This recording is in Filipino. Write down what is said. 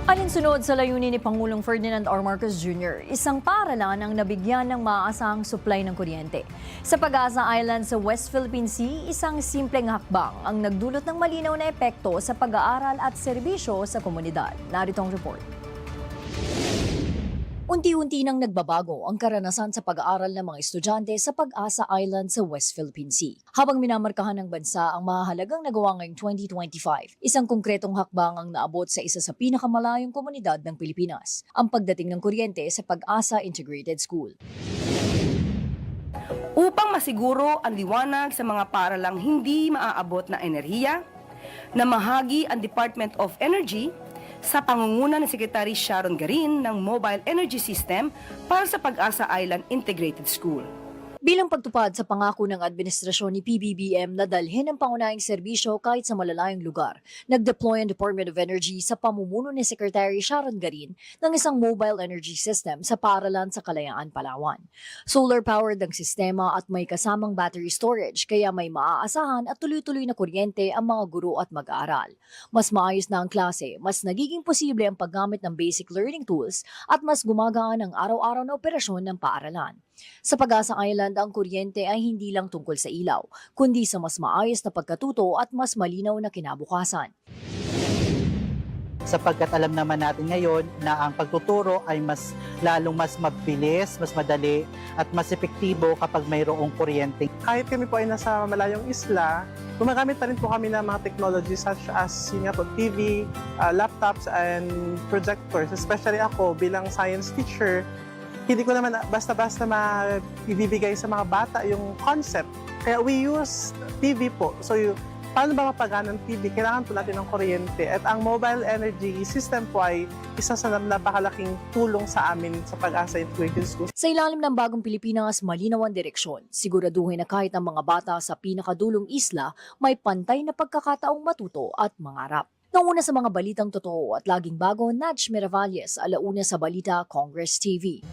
Alinsunod sa layunin ni Pangulong Ferdinand R. Marcos Jr., isang paaralan ang nabigyan ng maaasahang supply ng kuryente. Sa Pag-asa Island sa West Philippine Sea, isang simpleng hakbang ang nagdulot ng malinaw na epekto sa pag-aaral at serbisyo sa komunidad. Narito ang report. Unti-unti nang nagbabago ang karanasan sa pag-aaral ng mga estudyante sa Pag-asa Island sa West Philippine Sea. Habang minamarkahan ng bansa ang mahahalagang nagawa ngayong 2025, isang konkretong hakbang ang naabot sa isa sa pinakamalayong komunidad ng Pilipinas, ang pagdating ng kuryente sa Pag-asa Integrated School. Upang masiguro ang liwanag sa mga paaralang hindi maaabot na enerhiya, namahagi ang Department of Energy sa pangunguna ni Secretary Sharon Garin ng Mobile Energy System para sa Pag-asa Island Integrated School. Bilang pagtupad sa pangako ng administrasyon ni PBBM na dalhin ang pangunahing serbisyo kahit sa malalayong lugar, nag-deploy ang Department of Energy sa pamumuno ni Secretary Sharon Garin ng isang mobile energy system sa paaralan sa Kalayaan, Palawan. Solar-powered ang sistema at may kasamang battery storage kaya may maaasahan at tuloy-tuloy na kuryente ang mga guro at mag-aaral. Mas maayos na ang klase, mas nagiging posible ang paggamit ng basic learning tools at mas gumagaan ang araw-araw na operasyon ng paaralan. Sa Pag-asa Island, ang kuryente ay hindi lang tungkol sa ilaw, kundi sa mas maayos na pagkatuto at mas malinaw na kinabukasan. Sapagkat alam naman natin ngayon na ang pagtuturo ay lalong mas mabilis, mas madali at mas epektibo kapag mayroong kuryente. Kahit kami po ay nasa malayong isla, gumagamit pa rin po kami ng mga technologies such as TV, laptops, and projectors. Especially ako bilang science teacher, hindi ko naman basta-basta ibibigay sa mga bata yung concept. Kaya we use TV po. So paano ba mapagana ng TV? Kailangan po natin ng kuryente. At ang mobile energy system po ay isa sa napakalaking tulong sa amin sa Pag-asa Integrated School. Sa ilalim ng bagong Pilipinas, malinaw ang direksyon. Siguraduhin na kahit ang mga bata sa pinakadulong isla, may pantay na pagkakataong matuto at mangarap. Nauna sa mga balitang totoo at laging bago, Naj Miravalles, Alauna sa Balita, Congress TV.